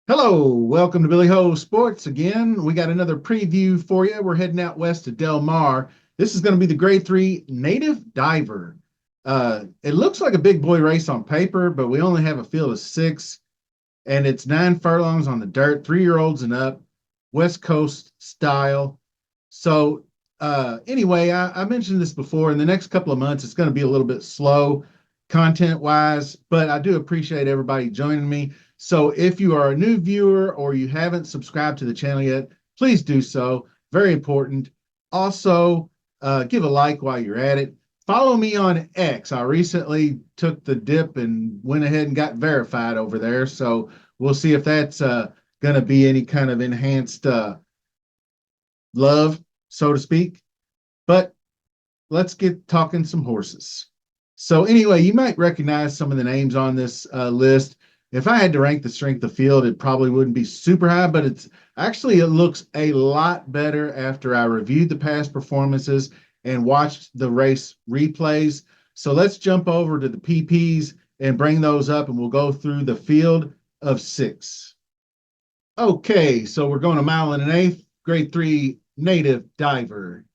Hello, welcome to Billy Ho Sports again. We got another preview for you. We're heading out west to Del Mar. This is going to be the Grade 3 Native Diver. It looks like a big boy race on paper, but we only have a field of 6, and it's 9 furlongs on the dirt, 3-year-olds and up, West Coast style. So, anyway, I mentioned this before. In the next couple of months, it's going to be a little bit slow content-wise, but I do appreciate everybody joining me. So if you are a new viewer or you haven't subscribed to the channel yet, please do so. Very important. Also, give a like while you're at it. Follow me on X. I recently took the dip and went ahead and got verified over there. So we'll see if that's going to be any kind of enhanced love, so to speak. But let's get talking some horses. So anyway, you might recognize some of the names on this list. If I had to rank the strength of field, it probably wouldn't be super high, but it looks a lot better after I reviewed the past performances and watched the race replays. So let's jump over to the PPs and bring those up, and we'll go through the field of 6. Okay, so we're going a mile and an eighth, Grade 3 Native Diver.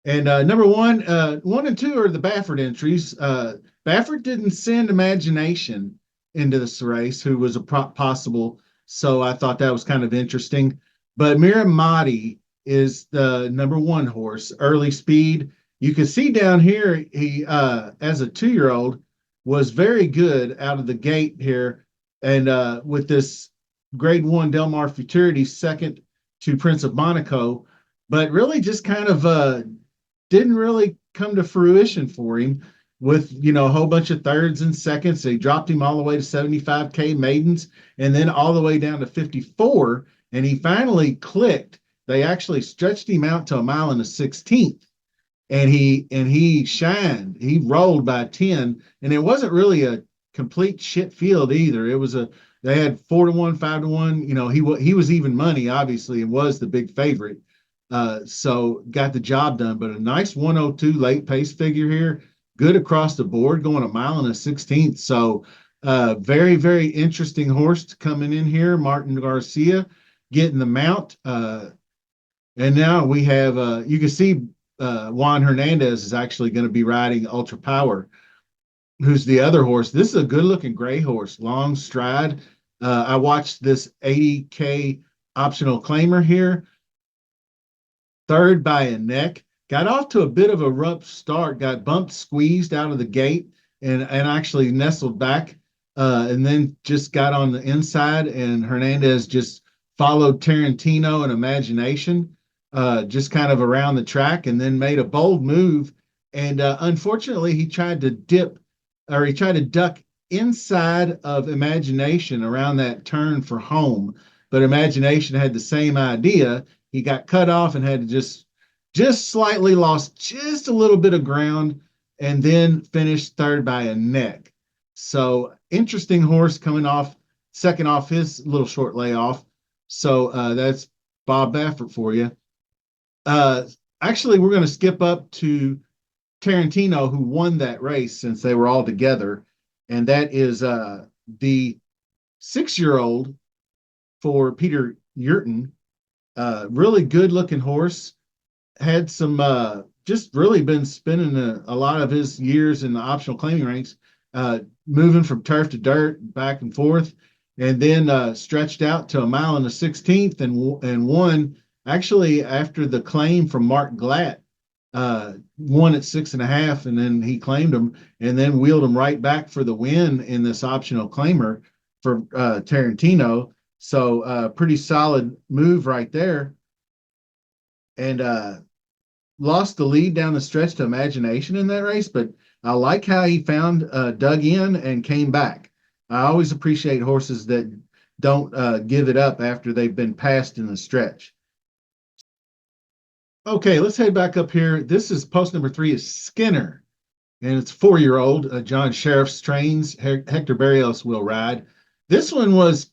And number 1 and 2 are the Baffert entries. Baffert didn't send Imagination into this race, who was a possible. So I thought that was kind of interesting. But Miramati is the number 1 horse, early speed. You can see down here, he, as a 2-year-old, was very good out of the gate here. And with this Grade 1 Del Mar Futurity, second to Prince of Monaco, but really just kind of didn't really come to fruition for him with, a whole bunch of thirds and seconds. They dropped him all the way to 75K maidens and then all the way down to 54. And he finally clicked. They actually stretched him out to a mile and a 16th. And he shined. He rolled by 10. And it wasn't really a complete shit field either. They had 4-1, 5-1. He was even money, obviously, and was the big favorite. So got the job done, but a nice 102 late pace figure here. Good across the board, going a mile and a 16th. So very, very interesting horse coming in here. Martin Garcia getting the mount. And now we have, you can see Juan Hernandez is actually going to be riding Ultra Power, who's the other horse. This is a good looking gray horse, long stride. I watched this 80K optional claimer here. Third by a neck, got off to a bit of a rough start, got bumped, squeezed out of the gate, and actually nestled back, and then just got on the inside. And Hernandez just followed Tarantino and Imagination, just kind of around the track, and then made a bold move. And unfortunately, he tried to duck inside of Imagination around that turn for home, but Imagination had the same idea. He got cut off and had to just slightly lost just a little bit of ground and then finished third by a neck. So interesting horse coming off second off his little short layoff. So that's Bob Baffert for you. Actually, we're going to skip up to Tarantino, who won that race since they were all together. And that is the 6-year-old for Peter Yurton. Really good looking horse. Had some just really been spending a lot of his years in the optional claiming ranks, moving from turf to dirt, back and forth, and then stretched out to a mile and a 16th and won actually after the claim from Mark Glatt. Won at 6.5, and then he claimed him and then wheeled him right back for the win in this optional claimer for Tarantino. So pretty solid move right there. And lost the lead down the stretch to Imagination in that race, but I like how he found, dug in and came back. I always appreciate horses that don't give it up after they've been passed in the stretch. Okay, let's head back up here. This is post number 3 is Skinner, and it's 4-year-old. John Sheriff's trains. Hector Barrios will ride. This one was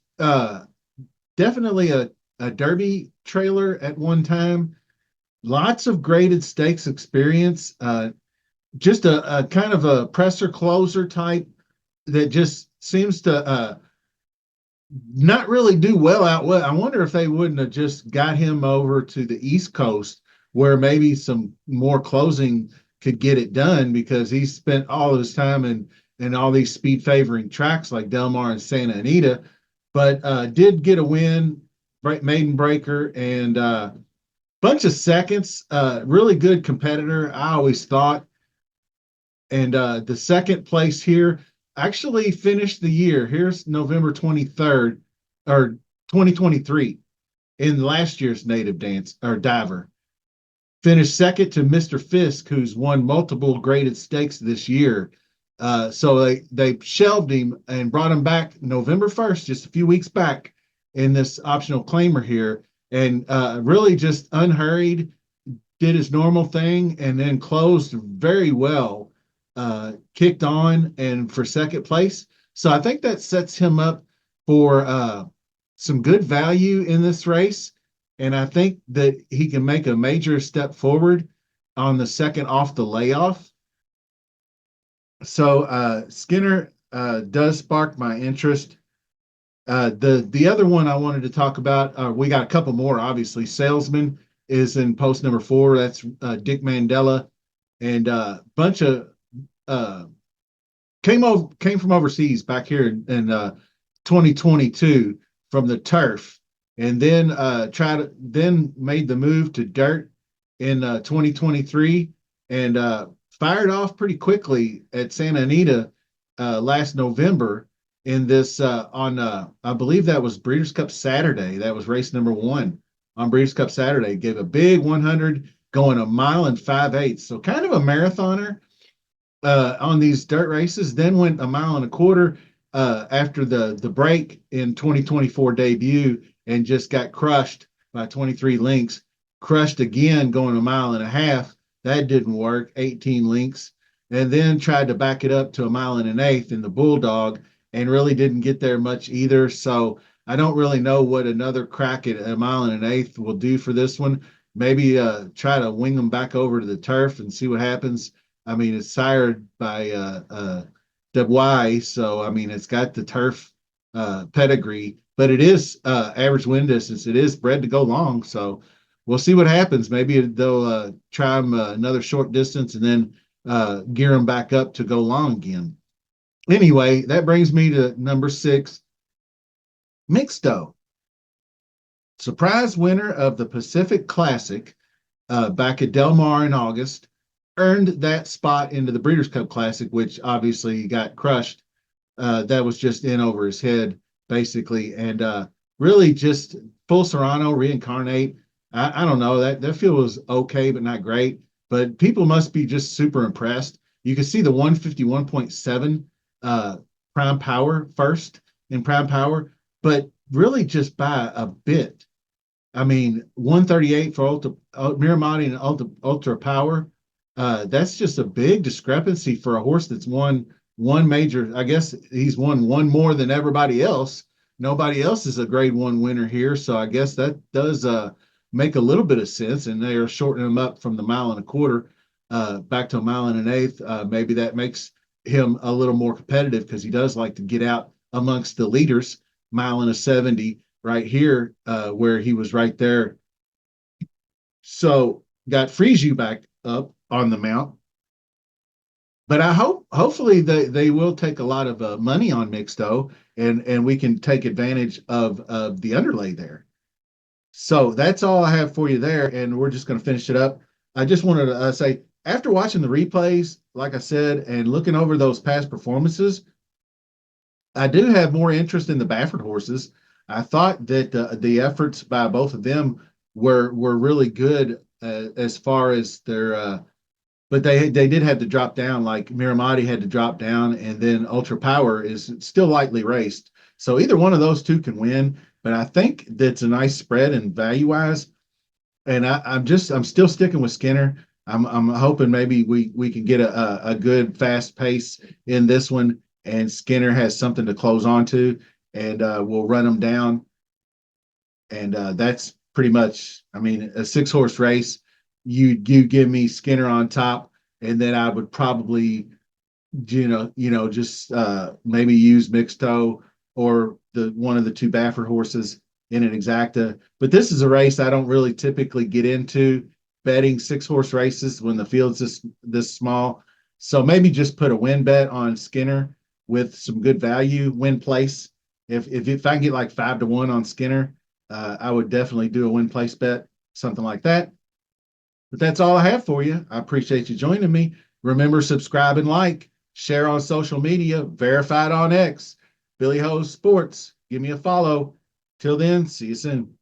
definitely a Derby trailer at one time. Lots of graded stakes experience. Just a kind of a presser closer type that just seems to not really do well out west. I wonder if they wouldn't have just got him over to the East Coast where maybe some more closing could get it done because he spent all of his time in all these speed favoring tracks like Del Mar and Santa Anita, but did get a win, maiden breaker, and bunch of seconds. Really good competitor, I always thought. And the second place here actually finished the year. Here's November 23rd or 2023 in last year's native dance or diver. Finished second to Mr. Fisk, who's won multiple graded stakes this year. So they shelved him and brought him back November 1st, just a few weeks back in this optional claimer here. And really just unhurried, did his normal thing, and then closed very well, kicked on and for second place. So I think that sets him up for some good value in this race. And I think that he can make a major step forward on the second off the layoff. So Skinner does spark my interest. The other one I wanted to talk about, we got a couple more, obviously. Salesman is in post number 4. That's Dick Mandela, and a bunch of uh, came from overseas back here in 2022 from the turf, and then then made the move to dirt in 2023, and fired off pretty quickly at Santa Anita last November in this on I believe that was Breeders' Cup Saturday. That was race number 1 on Breeders' Cup Saturday. Gave a big 100, going a mile and 5/8. So kind of a marathoner on these dirt races. Then went a mile and a quarter after the break in 2024 debut and just got crushed by 23 links. Crushed again going a mile and a half. That didn't work. 18 links. And then tried to back it up to a mile and an eighth in the Bulldog and really didn't get there much either. So I don't really know what another crack at a mile and an eighth will do for this one. Maybe try to wing them back over to the turf and see what happens. I mean, it's sired by Dubois, so I mean, it's got the turf pedigree, but it is average wind distance. It is bred to go long, so we'll see what happens. Maybe they'll try them another short distance and then gear them back up to go long again. Anyway, that brings me to number 6, Mixto. Surprise winner of the Pacific Classic back at Del Mar in August. Earned that spot into the Breeders' Cup Classic, which obviously got crushed. That was just in over his head, basically. And really just full Serrano reincarnate. I don't know. That field was okay, but not great. But people must be just super impressed. You can see the 151.7 prime power first in prime power, but really just by a bit. I mean, 138 for Miramati and Ultra Power. That's just a big discrepancy for a horse that's won one major. I guess he's won one more than everybody else. Nobody else is a grade 1 winner here. So I guess that does make a little bit of sense. And they are shortening him up from the mile and a quarter back to a mile and an eighth. Maybe that makes him a little more competitive because he does like to get out amongst the leaders. Mile and a 70 right here where he was right there. So got Freeze back up on the mount. But I hopefully they will take a lot of money on Mixto and we can take advantage of the underlay there. So that's all I have for you there, and we're just going to finish it up. I just wanted to say, after watching the replays, like I said, and looking over those past performances, I do have more interest in the Baffert horses. I thought that the efforts by both of them were really good as far as their but they did have to drop down. Like Miramati had to drop down, and then Ultra Power is still lightly raced. So either one of those two can win. But I think that's a nice spread and value wise. And I'm still sticking with Skinner. I'm hoping maybe we can get a good fast pace in this one, and Skinner has something to close on to, and we'll run him down. And that's pretty much, I mean, a 6 horse race, you give me Skinner on top, and then I would probably just maybe use Mixto or the one of the two Baffert horses in an exacta. But this is a race I don't really typically get into betting 6 horse races when the field's this small. So maybe just put a win bet on Skinner with some good value, win place. If I can get like 5 to 1 on Skinner, I would definitely do a win place bet, something like that. But that's all I have for you. I appreciate you joining me. Remember, subscribe and like, share on social media, verified on X, Billy Hose Sports. Give me a follow. Till then, see you soon.